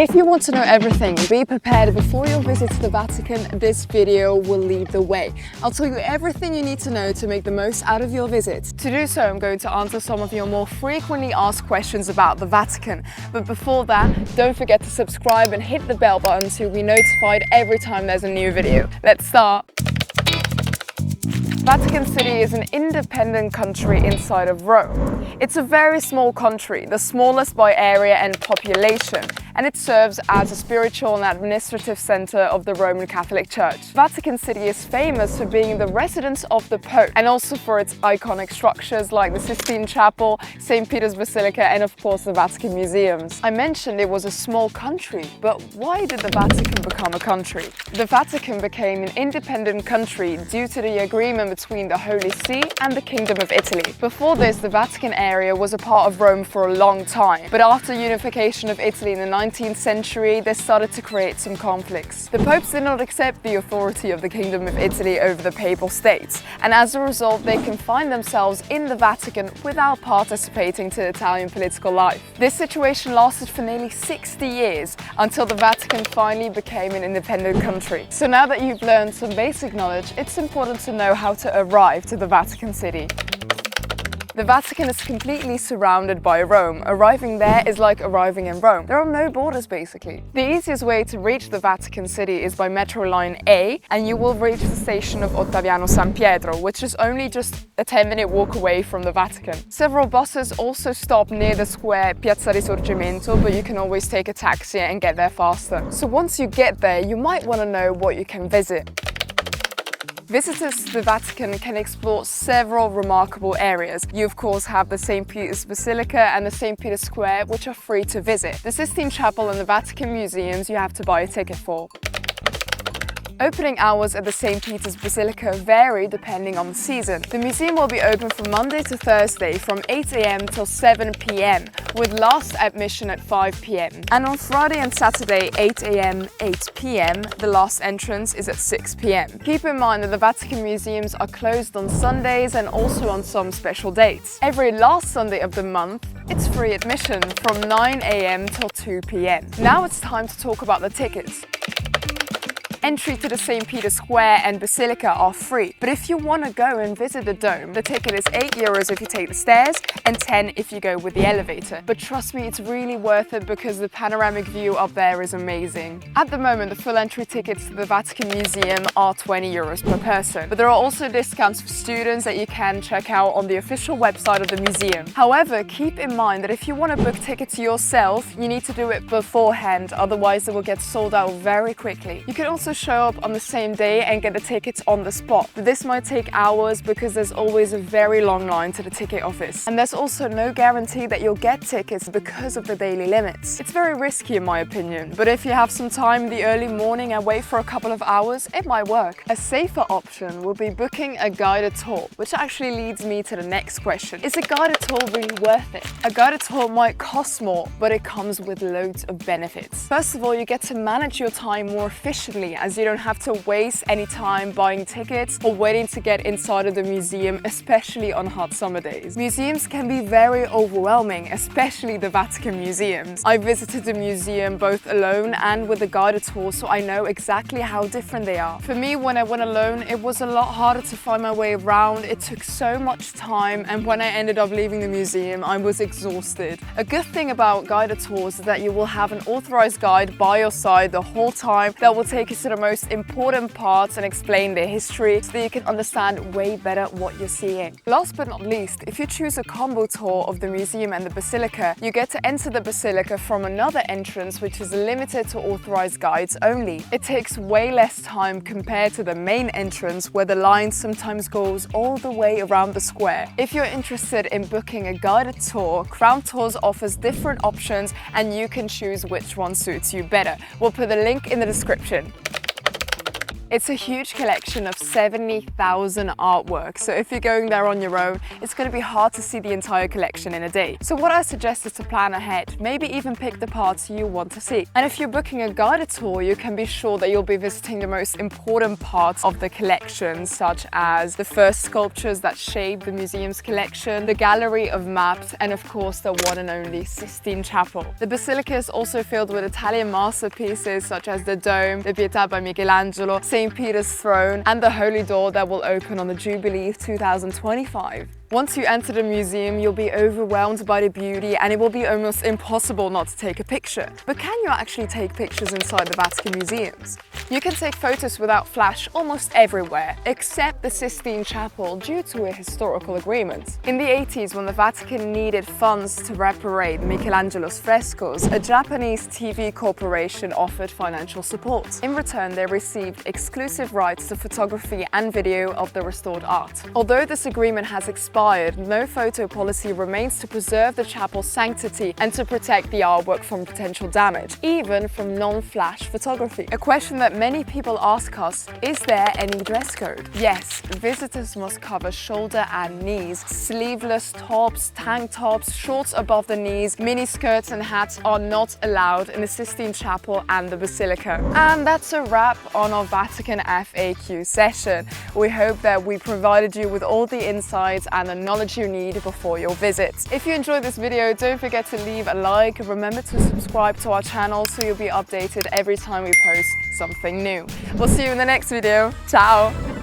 If you want to know everything and be prepared before your visit to the Vatican, this video will lead the way. I'll tell you everything you need to know to make the most out of your visit. To do so, I'm going to answer some of your more frequently asked questions about the Vatican. But before that, don't forget to subscribe and hit the bell button to be notified every time there's a new video. Let's start! Vatican City is an independent country inside of Rome. It's a very small country, the smallest by area and population, and it serves as a spiritual and administrative center of the Roman Catholic Church. Vatican City is famous for being the residence of the Pope and also for its iconic structures like the Sistine Chapel, St. Peter's Basilica, and of course the Vatican Museums. I mentioned it was a small country, but why did the Vatican become a country? The Vatican became an independent country due to the agreement between the Holy See and the Kingdom of Italy. Before this, the Vatican area was a part of Rome for a long time, but after unification of Italy in the 19th century, they started to create some conflicts. The popes did not accept the authority of the Kingdom of Italy over the Papal States, and as a result, they confined themselves in the Vatican without participating to Italian political life. This situation lasted for nearly 60 years until the Vatican finally became an independent country. So now that you've learned some basic knowledge, it's important to know how to arrive to the Vatican City. The Vatican is completely surrounded by Rome. Arriving there is like arriving in Rome. There are no borders basically. The easiest way to reach the Vatican City is by Metro Line A, and you will reach the station of Ottaviano San Pietro, which is only just a 10-minute walk away from the Vatican. Several buses also stop near the square Piazza Risorgimento, but you can always take a taxi and get there faster. So once you get there, you might want to know what you can visit. Visitors to the Vatican can explore several remarkable areas. You of course have the St. Peter's Basilica and the St. Peter's Square, which are free to visit. The Sistine Chapel and the Vatican Museums you have to buy a ticket for. Opening hours at the St. Peter's Basilica vary depending on the season. The museum will be open from Monday to Thursday from 8 AM till 7 PM, with last admission at 5 PM. And on Friday and Saturday, 8 AM, 8 PM, the last entrance is at 6 PM. Keep in mind that the Vatican Museums are closed on Sundays and also on some special dates. Every last Sunday of the month, it's free admission from 9 AM till 2 PM. Now it's time to talk about the tickets. Entry to the St. Peter's Square and Basilica are free, but if you want to go and visit the dome, the ticket is €8 if you take the stairs and 10 if you go with the elevator. But trust me, it's really worth it because the panoramic view up there is amazing. At the moment, the full entry tickets to the Vatican Museum are €20 per person, but there are also discounts for students that you can check out on the official website of the museum. However, keep in mind that if you want to book tickets yourself, you need to do it beforehand, otherwise they will get sold out very quickly. You can also show up on the same day and get the tickets on the spot. But this might take hours because there's always a very long line to the ticket office. And there's also no guarantee that you'll get tickets because of the daily limits. It's very risky in my opinion, but if you have some time in the early morning and wait for a couple of hours, it might work. A safer option would be booking a guided tour, which actually leads me to the next question. Is a guided tour really worth it? A guided tour might cost more, but it comes with loads of benefits. First of all, you get to manage your time more efficiently as you don't have to waste any time buying tickets or waiting to get inside of the museum, especially on hot summer days. Museums can be very overwhelming, especially the Vatican Museums. I visited the museum both alone and with a guided tour, so I know exactly how different they are. For me, when I went alone, it was a lot harder to find my way around. It took so much time, and when I ended up leaving the museum, I was exhausted. A good thing about guided tours is that you will have an authorized guide by your side the whole time that will take you to the most important parts and explain their history so that you can understand way better what you're seeing. Last but not least, if you choose a combo tour of the museum and the basilica, you get to enter the basilica from another entrance which is limited to authorized guides only. It takes way less time compared to the main entrance where the line sometimes goes all the way around the square. If you're interested in booking a guided tour, Crown Tours offers different options and you can choose which one suits you better. We'll put the link in the description. It's a huge collection of 70,000 artworks, so if you're going there on your own, it's going to be hard to see the entire collection in a day. So what I suggest is to plan ahead, maybe even pick the parts you want to see. And if you're booking a guided tour, you can be sure that you'll be visiting the most important parts of the collection, such as the first sculptures that shape the museum's collection, the gallery of maps, and of course the one and only Sistine Chapel. The basilica is also filled with Italian masterpieces such as the Dome, the Pietà by Michelangelo, St. Peter's Throne, and the Holy Door that will open on the Jubilee of 2025. Once you enter the museum, you'll be overwhelmed by the beauty and it will be almost impossible not to take a picture. But can you actually take pictures inside the Vatican Museums? You can take photos without flash almost everywhere, except the Sistine Chapel due to a historical agreement. In the 80s, when the Vatican needed funds to reparate Michelangelo's frescoes, a Japanese TV corporation offered financial support. In return, they received exclusive rights to photography and video of the restored art. Although this agreement has expired, no photo policy remains to preserve the chapel's sanctity and to protect the artwork from potential damage, even from non-flash photography. A question that many people ask us, is there any dress code? Yes, visitors must cover shoulder and knees. Sleeveless tops, tank tops, shorts above the knees, mini skirts and hats are not allowed in the Sistine Chapel and the Basilica. And that's a wrap on our Vatican FAQ session. We hope that we provided you with all the insights and the knowledge you need before your visit. If you enjoyed this video, don't forget to leave a like. Remember to subscribe to our channel so you'll be updated every time we post something new. We'll see you in the next video. Ciao!